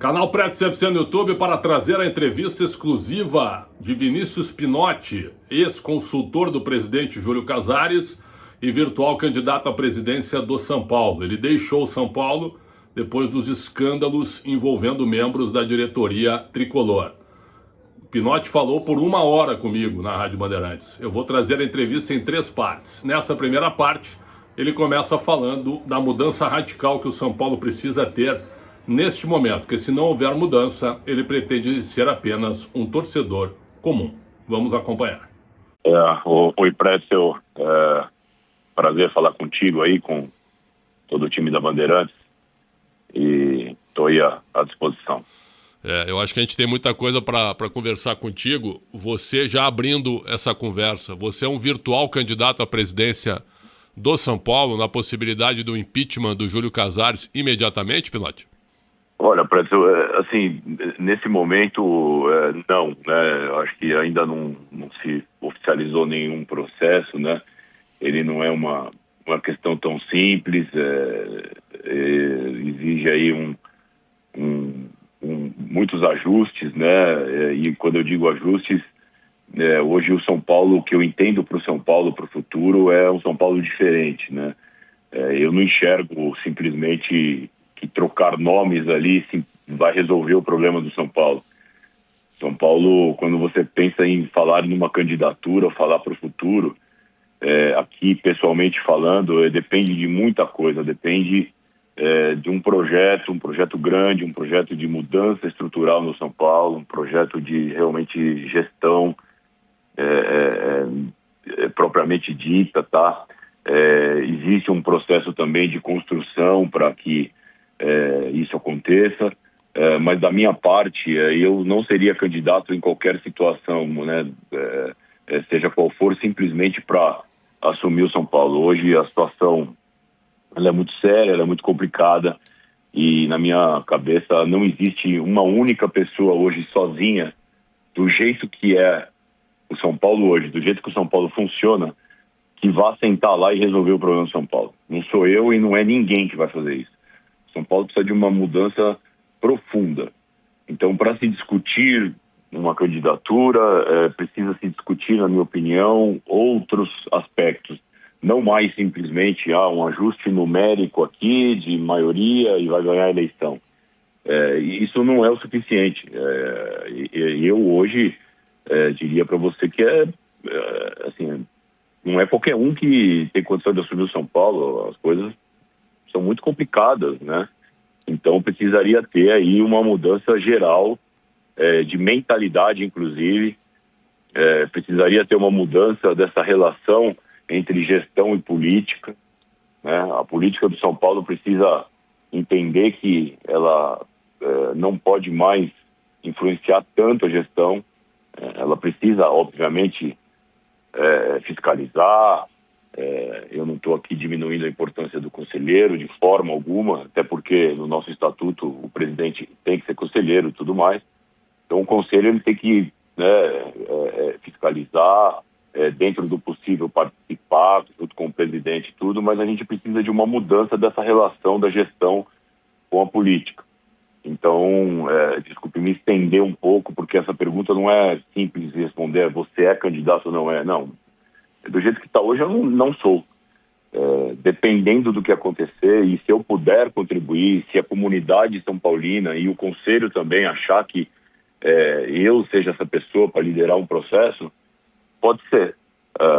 Canal Pretos FC no YouTube para trazer a entrevista exclusiva de Vinícius Pinotti, ex-consultor do presidente Júlio Casares e virtual candidato à presidência do São Paulo. Ele deixou o São Paulo depois dos escândalos envolvendo membros da diretoria tricolor. Pinotti falou por 1 hora comigo na Rádio Bandeirantes. Eu vou trazer a entrevista em 3 partes. Nessa primeira parte, ele começa falando da mudança radical que o São Paulo precisa ter neste momento, porque se não houver mudança, ele pretende ser apenas um torcedor comum. Vamos acompanhar. Oi, Précio. Prazer falar contigo aí, com todo o time da Bandeirantes. E estou aí à disposição. Eu acho que a gente tem muita coisa para conversar contigo. Você já abrindo essa conversa, você é um virtual candidato à presidência do São Paulo, na possibilidade do impeachment do Júlio Casares imediatamente, Pinotti? Olha, Précio, assim, nesse momento, não, né? Eu acho que ainda não se oficializou nenhum processo, né? Ele não é uma questão tão simples, exige aí muitos ajustes, né? E quando eu digo ajustes, hoje o São Paulo, o que eu entendo para o São Paulo, para o futuro, é um São Paulo diferente, né? Eu não enxergo simplesmente que trocar nomes ali vai resolver o problema do São Paulo. São Paulo, quando você pensa em falar numa candidatura, falar para o futuro, aqui pessoalmente falando, depende de muita coisa, depende de um projeto grande, um projeto de mudança estrutural no São Paulo, um projeto de realmente gestão propriamente dita, tá? Existe um processo também de construção para que isso aconteça, mas da minha parte, eu não seria candidato em qualquer situação, né? Seja qual for, simplesmente para assumir o São Paulo. Hoje a situação ela é muito séria, ela é muito complicada e na minha cabeça não existe uma única pessoa hoje sozinha, do jeito que é o São Paulo hoje, do jeito que o São Paulo funciona, que vá sentar lá e resolver o problema do São Paulo. Não sou eu e não é ninguém que vai fazer isso. São Paulo precisa de uma mudança profunda. Então, para se discutir uma candidatura, precisa se discutir, na minha opinião, outros aspectos. Não mais simplesmente um ajuste numérico aqui de maioria e vai ganhar a eleição. Isso não é o suficiente. Eu hoje diria para você que assim, não é qualquer um que tem condição de assumir o São Paulo. As coisas são muito complicadas, né? Então precisaria ter aí uma mudança geral de mentalidade, inclusive. Precisaria ter uma mudança dessa relação entre gestão e política, né? A política do São Paulo precisa entender que ela não pode mais influenciar tanto a gestão. Ela precisa, obviamente, fiscalizar. Eu não estou aqui diminuindo a importância do conselheiro de forma alguma, até porque no nosso estatuto o presidente tem que ser conselheiro e tudo mais. Então o conselho ele tem que fiscalizar, dentro do possível participar junto com o presidente e tudo, mas a gente precisa de uma mudança dessa relação da gestão com a política. Então, desculpe me estender um pouco, porque essa pergunta não é simples de responder, você é candidato ou não é, não. Do jeito que está hoje, eu não sou. Dependendo do que acontecer, e se eu puder contribuir, se a comunidade são paulina e o conselho também achar que eu seja essa pessoa para liderar um processo, pode ser.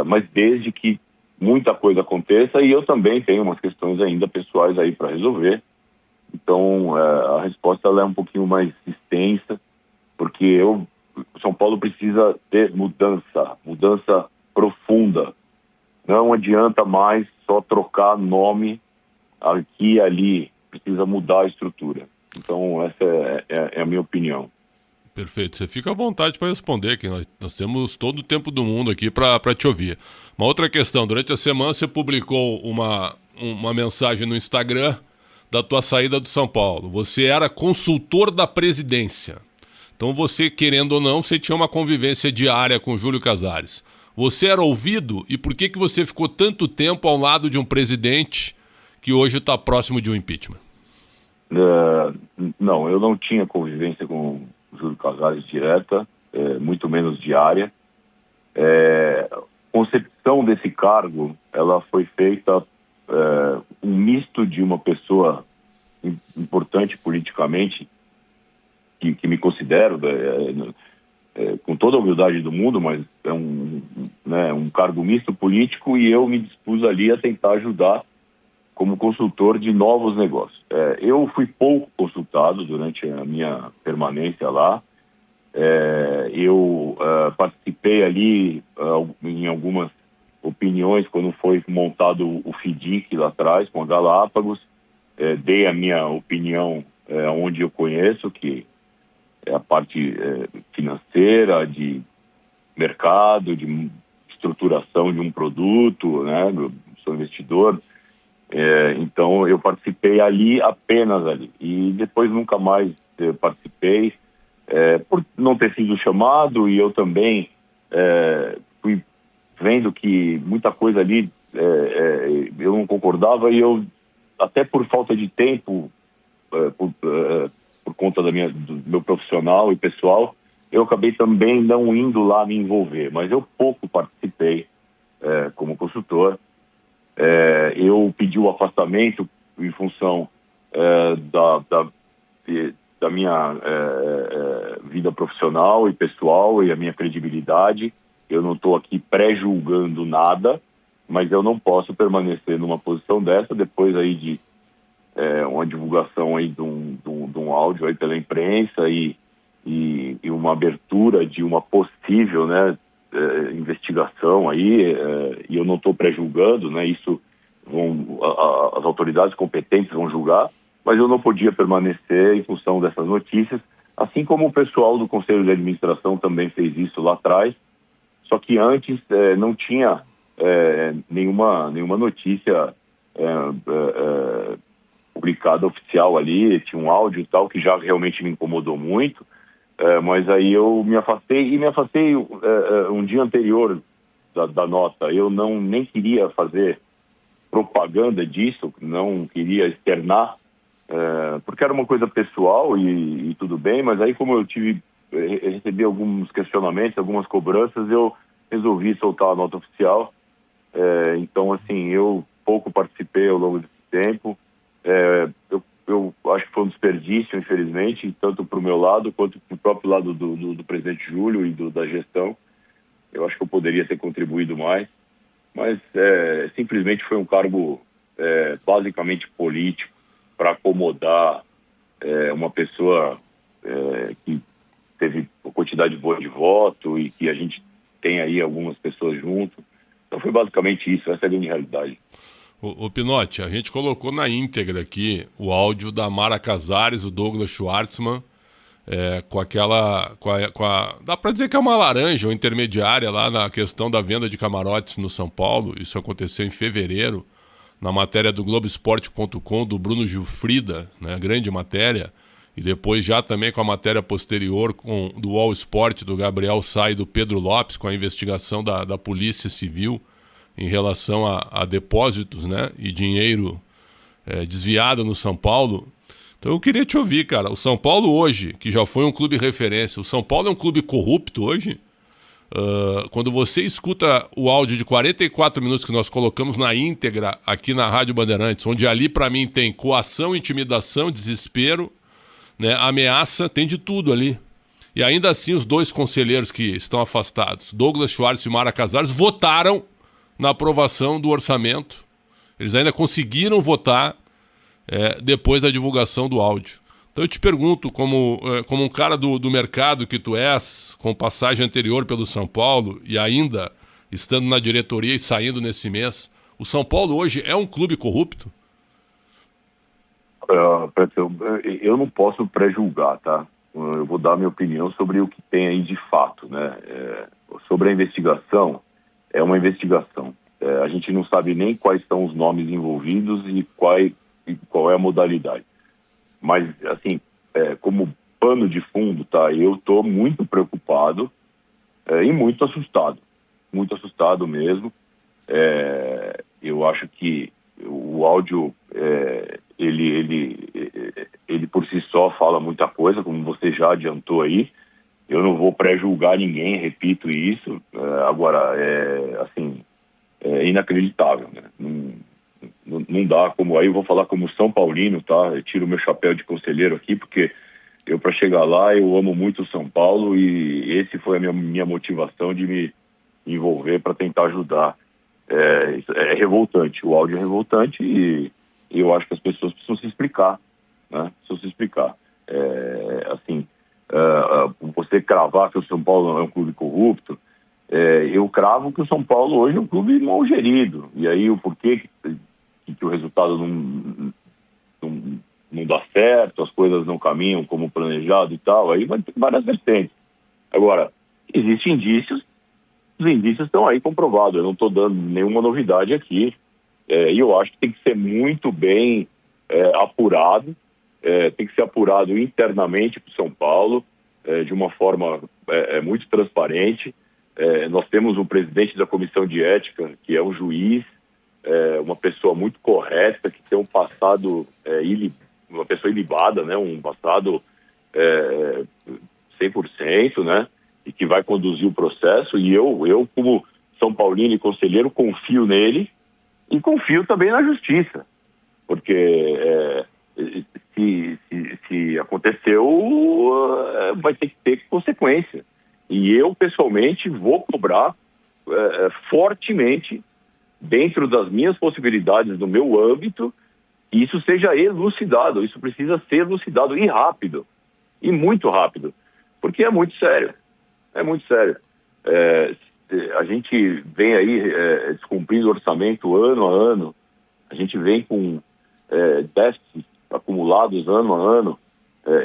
Mas desde que muita coisa aconteça, e eu também tenho umas questões ainda pessoais aí para resolver. Então, a resposta ela é um pouquinho mais extensa, porque o São Paulo precisa ter mudança profunda. Não adianta mais só trocar nome aqui e ali, precisa mudar a estrutura. Então essa é a minha opinião. Perfeito, você fica à vontade para responder, que nós temos todo o tempo do mundo aqui para te ouvir. Uma outra questão, durante a semana você publicou uma mensagem no Instagram da tua saída do São Paulo. Você era consultor da presidência. Então você, querendo ou não, você tinha uma convivência diária com Júlio Casares. Você era ouvido e por que você ficou tanto tempo ao lado de um presidente que hoje está próximo de um impeachment? Não, eu não tinha convivência com o Júlio Casares direta, muito menos diária. A concepção desse cargo, ela foi feita um misto de uma pessoa importante politicamente, que me considero, com toda a humildade do mundo, mas é um cargo misto político, e eu me dispus ali a tentar ajudar como consultor de novos negócios. Eu fui pouco consultado durante a minha permanência lá. Eu participei ali em algumas opiniões quando foi montado o FIDIC lá atrás com a Galápagos. Dei a minha opinião onde eu conheço, que é a parte financeira, de mercado, de estruturação de um produto, né? Eu sou investidor. Então eu participei apenas ali, e depois nunca mais participei, por não ter sido chamado, e eu também fui vendo que muita coisa ali eu não concordava, e eu, até por falta de tempo, por conta do meu profissional e pessoal, eu acabei também não indo lá me envolver, mas eu pouco participei como consultor. Eu pedi o afastamento em função da minha vida profissional e pessoal e a minha credibilidade. Eu não estou aqui pré-julgando nada, mas eu não posso permanecer numa posição dessa depois aí de uma divulgação aí de um áudio aí pela imprensa e uma abertura de uma possível, né, investigação aí, e eu não estou pré-julgando, né? Isso as autoridades competentes vão julgar, mas eu não podia permanecer em função dessas notícias, assim como o pessoal do Conselho de Administração também fez isso lá atrás, só que antes não tinha nenhuma notícia publicada oficial ali, tinha um áudio e tal, que já realmente me incomodou muito. Mas aí eu me afastei um dia anterior da nota. Eu nem queria fazer propaganda disso, não queria externar, porque era uma coisa pessoal e tudo bem, mas aí como eu recebi alguns questionamentos, algumas cobranças, eu resolvi soltar a nota oficial. Então, assim, eu pouco participei ao longo desse tempo. Eu acho que foi um desperdício, infelizmente, tanto para o meu lado quanto para o próprio lado do presidente Júlio e da gestão. Eu acho que eu poderia ter contribuído mais, mas simplesmente foi um cargo basicamente político para acomodar uma pessoa que teve uma quantidade boa de voto e que a gente tem aí algumas pessoas junto. Então foi basicamente isso, essa é a grande realidade. Ô Pinotti, a gente colocou na íntegra aqui o áudio da Mara Casares, o Douglas Schwartzman, com aquela... dá para dizer que é uma laranja ou intermediária lá na questão da venda de camarotes no São Paulo. Isso aconteceu em fevereiro, na matéria do Globoesporte.com, do Bruno Gilfrida, né, grande matéria, e depois já também com a matéria posterior do All Sport, do Gabriel Sá e do Pedro Lopes, com a investigação da Polícia Civil em relação a depósitos, né, e dinheiro desviado no São Paulo. Então eu queria te ouvir, cara. O São Paulo hoje, que já foi um clube referência, o São Paulo é um clube corrupto hoje? Quando você escuta o áudio de 44 minutos que nós colocamos na íntegra aqui na Rádio Bandeirantes, onde ali para mim tem coação, intimidação, desespero, né, ameaça, tem de tudo ali. E ainda assim os dois conselheiros que estão afastados, Douglas Schwartz e Mara Casares, votaram na aprovação do orçamento. Eles ainda conseguiram votar depois da divulgação do áudio. Então eu te pergunto, como um cara do mercado que tu és, com passagem anterior pelo São Paulo e ainda estando na diretoria e saindo nesse mês, o São Paulo hoje é um clube corrupto? Eu não posso pré-julgar, tá? Eu vou dar minha opinião sobre o que tem aí de fato, né? Sobre a investigação, é uma investigação. A gente não sabe nem quais são os nomes envolvidos e qual é a modalidade. Mas, assim, como pano de fundo, tá? Eu estou muito preocupado e muito assustado mesmo. Eu acho que o áudio, ele por si só fala muita coisa, como você já adiantou aí. Eu não vou pré-julgar ninguém, repito isso. Agora, é inacreditável, né? Não dá, como aí eu vou falar como São Paulino, tá? Eu tiro meu chapéu de conselheiro aqui, porque eu, para chegar lá, eu amo muito o São Paulo e esse foi a minha motivação de me envolver para tentar ajudar. É revoltante, o áudio é revoltante e eu acho que as pessoas precisam se explicar, né? Precisam se explicar. Você cravar que o São Paulo não é um clube corrupto, eu cravo que o São Paulo hoje é um clube mal gerido. E aí o porquê que o resultado não dá certo, as coisas não caminham como planejado e tal, aí vai ter várias vertentes. Agora, existem indícios, os indícios estão aí comprovados, eu não estou dando nenhuma novidade aqui, e eu acho que tem que ser muito bem apurado, tem que ser apurado internamente para o São Paulo, de uma forma muito transparente. Nós temos um presidente da comissão de ética, que é um juiz, uma pessoa muito correta, que tem um passado uma pessoa ilibada, né? Um passado 100%, né? E que vai conduzir o processo. E eu como São Paulino e conselheiro, confio nele e confio também na justiça, porque se aconteceu, vai ter que ter consequência. E eu, pessoalmente, vou cobrar fortemente, dentro das minhas possibilidades, do meu âmbito, que isso seja elucidado. Isso precisa ser elucidado e rápido, e muito rápido, porque é muito sério. É muito sério. A gente vem aí descumprindo o orçamento ano a ano, a gente vem com déficits acumulados ano a ano,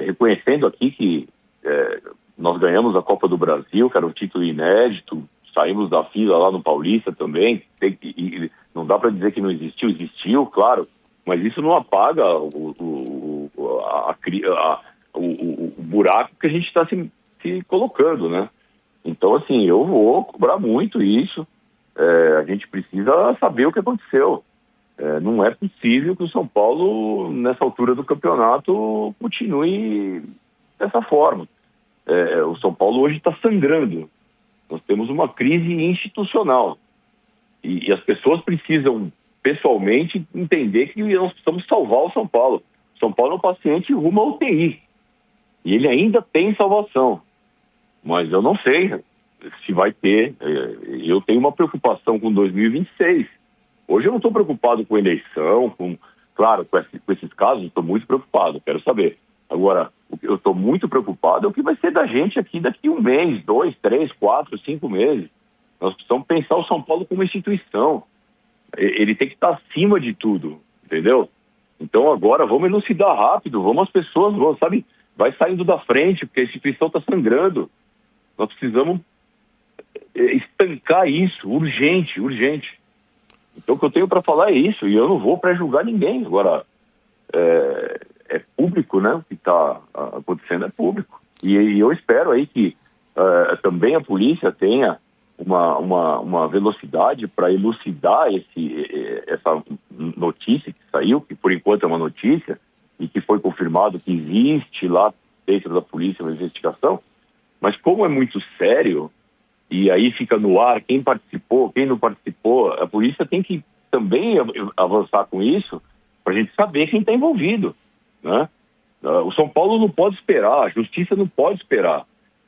reconhecendo aqui que nós ganhamos a Copa do Brasil, que era um título inédito, saímos da fila lá no Paulista também, não dá para dizer que não existiu, existiu, claro, mas isso não apaga o buraco que a gente está se colocando, né? Então, assim, eu vou cobrar muito isso, a gente precisa saber o que aconteceu. Não é possível que o São Paulo, nessa altura do campeonato, continue dessa forma. O São Paulo hoje está sangrando. Nós temos uma crise institucional. E as pessoas precisam, pessoalmente, entender que nós precisamos salvar o São Paulo. O São Paulo é um paciente rumo à UTI. E ele ainda tem salvação. Mas eu não sei se vai ter. Eu tenho uma preocupação com 2026. Hoje eu não estou preocupado com eleição, claro, com esses casos, estou muito preocupado, quero saber. Agora, o que eu estou muito preocupado é o que vai ser da gente aqui daqui 1 mês, 2, 3, 4, 5 meses. Nós precisamos pensar o São Paulo como instituição. Ele tem que estar acima de tudo, entendeu? Então agora vamos elucidar rápido, as pessoas, vai saindo da frente, porque a instituição está sangrando. Nós precisamos estancar isso, urgente. Então o que eu tenho para falar é isso, e eu não vou pré-julgar ninguém. Agora, é público, né? O que está acontecendo é público. E eu espero aí que também a polícia tenha uma velocidade para elucidar essa notícia que saiu, que por enquanto é uma notícia, e que foi confirmado que existe lá dentro da polícia uma investigação, mas como é muito sério, e aí fica no ar quem participou, quem não participou, a polícia tem que também avançar com isso para a gente saber quem está envolvido, né? O São Paulo não pode esperar, a justiça não pode esperar.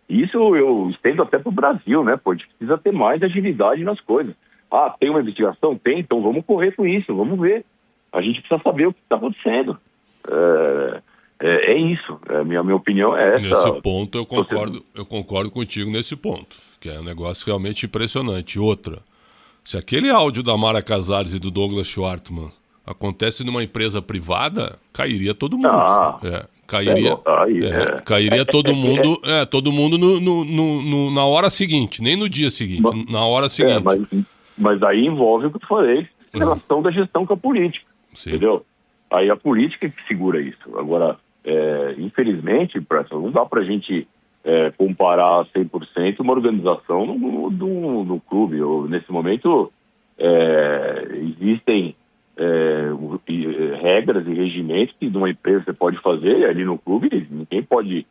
Isso eu estendo até para o Brasil, né? A gente precisa ter mais agilidade nas coisas. Tem uma investigação? Tem, então vamos correr com isso, vamos ver. A gente precisa saber o que está acontecendo. É isso, minha opinião é essa. Nesse ponto eu concordo contigo nesse ponto, que é um negócio realmente impressionante. Outra, se aquele áudio da Mara Casares e do Douglas Schwartzman acontece numa empresa privada, cairia todo mundo. Cairia todo mundo, todo mundo na hora seguinte, nem no dia seguinte, na hora seguinte. Mas aí envolve o que eu falei, a relação da gestão com a política, entendeu? Aí a política que segura isso. Agora, infelizmente, não dá para a gente comparar 100% uma organização no clube. Nesse momento, existem regras e regimentos que numa empresa você pode fazer, e ali no clube ninguém pode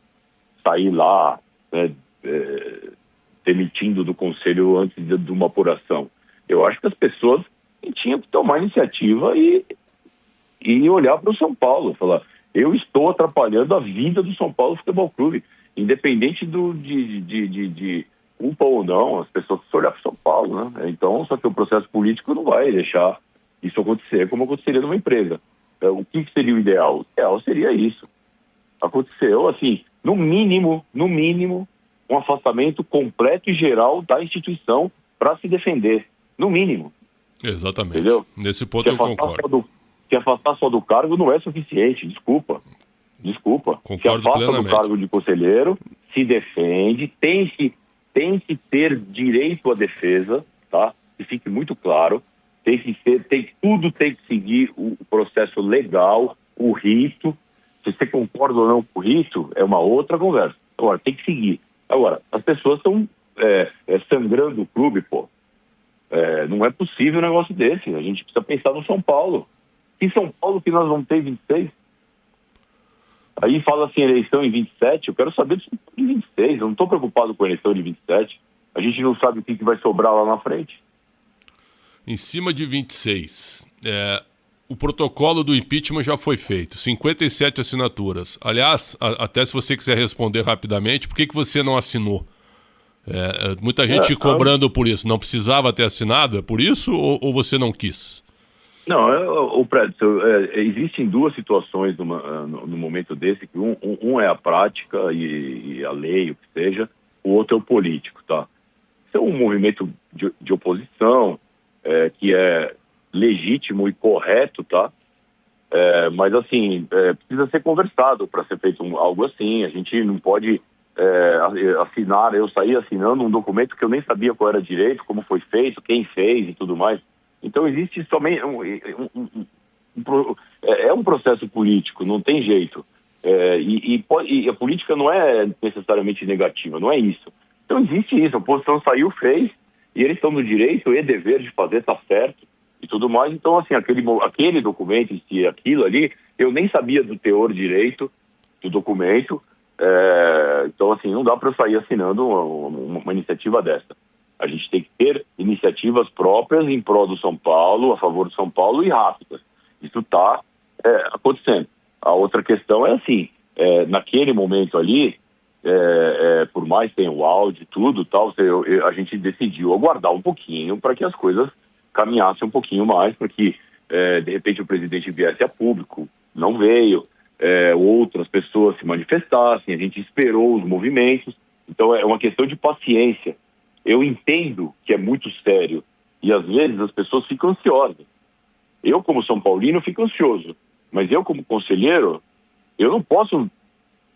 sair lá, né, demitindo do conselho antes de uma apuração. Eu acho que as pessoas tinham que tomar iniciativa e olhar para o São Paulo, falar, eu estou atrapalhando a vida do São Paulo Futebol Clube, independente de culpa ou não, as pessoas precisam olhar para o São Paulo, né? Então, só que o processo político não vai deixar isso acontecer como aconteceria numa empresa. O que seria o ideal? O ideal seria isso. Aconteceu, assim, no mínimo, um afastamento completo e geral da instituição para se defender. No mínimo. Exatamente. Entendeu? Nesse ponto eu concordo. Se afastar só do cargo não é suficiente, desculpa. Concordo se afasta plenamente. do cargo de conselheiro, se defende, tem que ter direito à defesa, tá? Que fique muito claro. Tudo tem que seguir o processo legal, o rito. Se você concorda ou não com o rito, é uma outra conversa. Agora, tem que seguir. Agora, as pessoas estão sangrando o clube, pô. Não é possível um negócio desse. A gente precisa pensar no São Paulo. Em São Paulo que nós vamos ter 26. Aí fala assim, eleição em 27. Eu quero saber do São Paulo em 26. Eu não estou preocupado com a eleição de 27. A gente não sabe o que vai sobrar lá na frente. Em cima de 26, o protocolo do impeachment já foi feito. 57 assinaturas. Aliás, até se você quiser responder rapidamente, por que você não assinou? Muita gente cobrando por isso. Não precisava ter assinado? É por isso ou você não quis? Não, existem duas situações no momento desse, que um é a prática e a lei, o que seja, o outro é o político, tá? Isso é um movimento de oposição, que é legítimo e correto, tá? Mas, assim, precisa ser conversado para ser feito algo assim. A gente não pode assinar, eu saí assinando um documento que eu nem sabia qual era direito, como foi feito, quem fez e tudo mais. Então existe somente um processo político, não tem jeito. E a política não é necessariamente negativa, não é isso. Então existe isso, a oposição saiu, fez, e eles estão no direito e dever de fazer, tá certo, e tudo mais. Então, assim, aquele documento em si, aquilo ali, eu nem sabia do teor direito do documento. Então, assim, não dá para eu sair assinando uma iniciativa dessa. A gente tem que ter iniciativas próprias em prol do São Paulo, a favor do São Paulo e rápidas. Isso está acontecendo. A outra questão é assim, naquele momento ali, por mais que tenha o áudio e tudo, tal, a gente decidiu aguardar um pouquinho para que as coisas caminhassem um pouquinho mais, para que, de repente, o presidente viesse a público. Não veio. Outras pessoas se manifestassem, a gente esperou os movimentos. Então, é uma questão de paciência. Eu entendo que é muito sério e às vezes as pessoas ficam ansiosas. Eu, como São Paulino, fico ansioso, mas eu, como conselheiro, eu não posso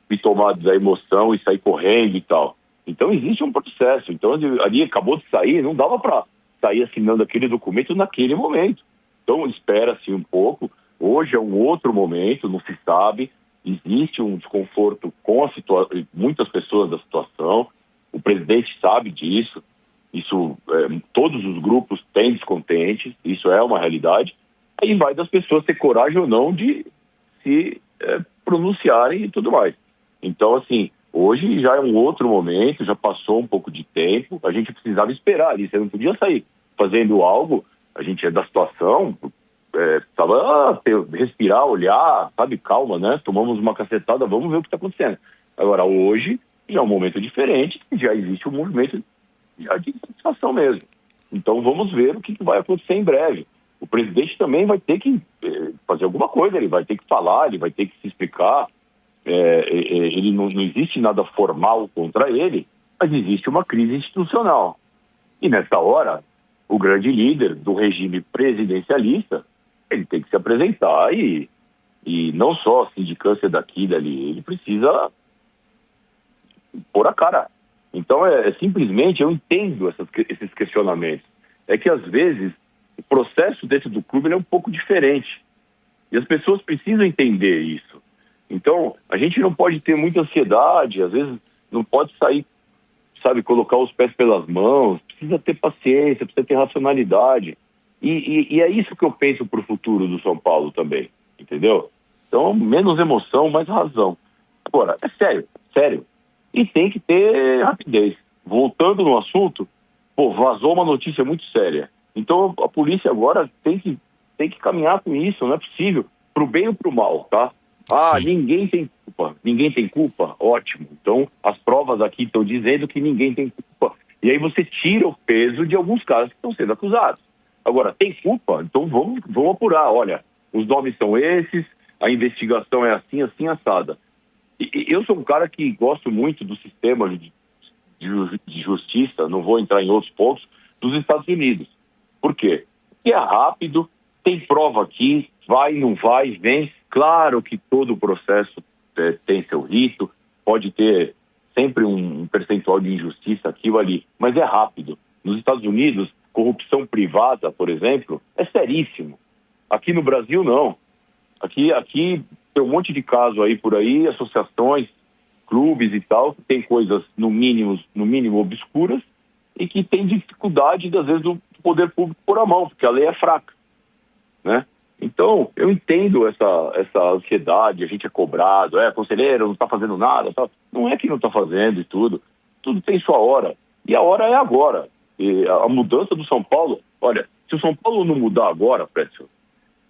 me tomar da emoção e sair correndo e tal. Então existe um processo. Então ali acabou de sair, não dava para sair assinando aquele documento naquele momento. Então espera-se um pouco. Hoje é um outro momento, não se sabe. Existe um desconforto com muitas pessoas da situação. O presidente sabe disso. Isso, todos os grupos têm descontentes. Isso é uma realidade. Aí vai das pessoas ter coragem ou não de se pronunciarem e tudo mais. Então, assim, hoje já é um outro momento, já passou um pouco de tempo. A gente precisava esperar ali. Você não podia sair fazendo algo. A gente é da situação, precisava respirar, olhar, sabe, calma, né? Tomamos uma cacetada, vamos ver o que está acontecendo. Agora, hoje já é um momento diferente, já existe um movimento já de satisfação mesmo. Então vamos ver o que vai acontecer em breve. O presidente também vai ter que fazer alguma coisa, ele vai ter que falar, ele vai ter que se explicar. Ele não existe nada formal contra ele, mas existe uma crise institucional. E nessa hora, o grande líder do regime presidencialista, ele tem que se apresentar e não só a sindicância daqui e dali, ele precisa pôr a cara. Então, simplesmente, eu entendo esses questionamentos. É que, às vezes, o processo dentro do clube ele é um pouco diferente. E as pessoas precisam entender isso. Então, a gente não pode ter muita ansiedade, às vezes não pode sair, sabe, colocar os pés pelas mãos, precisa ter paciência, precisa ter racionalidade. E é isso que eu penso para o futuro do São Paulo também, entendeu? Então, menos emoção, mais razão. Agora, é sério, sério. E tem que ter rapidez. Voltando no assunto, vazou uma notícia muito séria. Então, a polícia agora tem que caminhar com isso, não é possível. Pro bem ou pro mal, tá? Sim. Ninguém tem culpa. Ninguém tem culpa? Ótimo. Então, as provas aqui estão dizendo que ninguém tem culpa. E aí você tira o peso de alguns casos que estão sendo acusados. Agora, tem culpa? Então vamos apurar. Olha, os nomes são esses, a investigação é assim, assim, assada. E eu sou um cara que gosto muito do sistema de justiça, não vou entrar em outros pontos, dos Estados Unidos. Por quê? Porque é rápido, tem prova aqui, vai, não vai, vem. Claro que todo o processo tem seu rito, pode ter sempre um percentual de injustiça aqui ou ali, mas é rápido. Nos Estados Unidos, corrupção privada, por exemplo, é seríssimo. Aqui no Brasil, não. Aqui tem um monte de casos aí por aí, associações, clubes e tal, que tem coisas no mínimo obscuras e que tem dificuldade, às vezes, do poder público pôr a mão, porque a lei é fraca, né? Então, eu entendo essa ansiedade, a gente é cobrado, conselheiro, não está fazendo nada, tal. Não é que não está fazendo e tudo tem sua hora, e a hora é agora. E a mudança do São Paulo, olha, se o São Paulo não mudar agora, Prédio,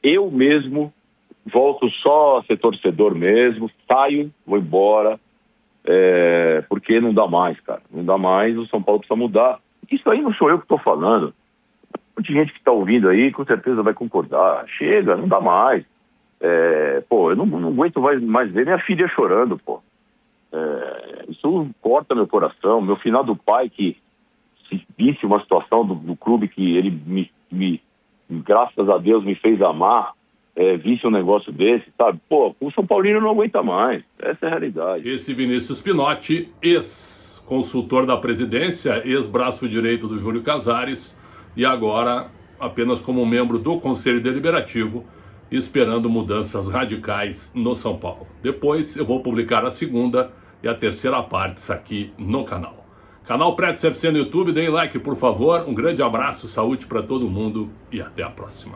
eu mesmo volto só a ser torcedor mesmo, saio, vou embora, porque não dá mais, cara, não dá mais, o São Paulo precisa mudar. Isso aí não sou eu que estou falando. Muita gente que está ouvindo aí, com certeza vai concordar. Chega, não dá mais. Eu não aguento mais ver minha filha chorando, pô. Isso corta meu coração. Meu finado pai, que se visse uma situação do clube que ele graças a Deus, me fez amar, visse um negócio desse, sabe? O São Paulino não aguenta mais. Essa é a realidade. Esse Vinícius Pinotti, ex-consultor da presidência, ex-braço direito do Júlio Casares, e agora apenas como membro do Conselho Deliberativo, esperando mudanças radicais no São Paulo. Depois eu vou publicar a segunda e a terceira partes aqui no canal. Canal Prédio CFC no YouTube, deem like por favor, um grande abraço, saúde para todo mundo e até a próxima.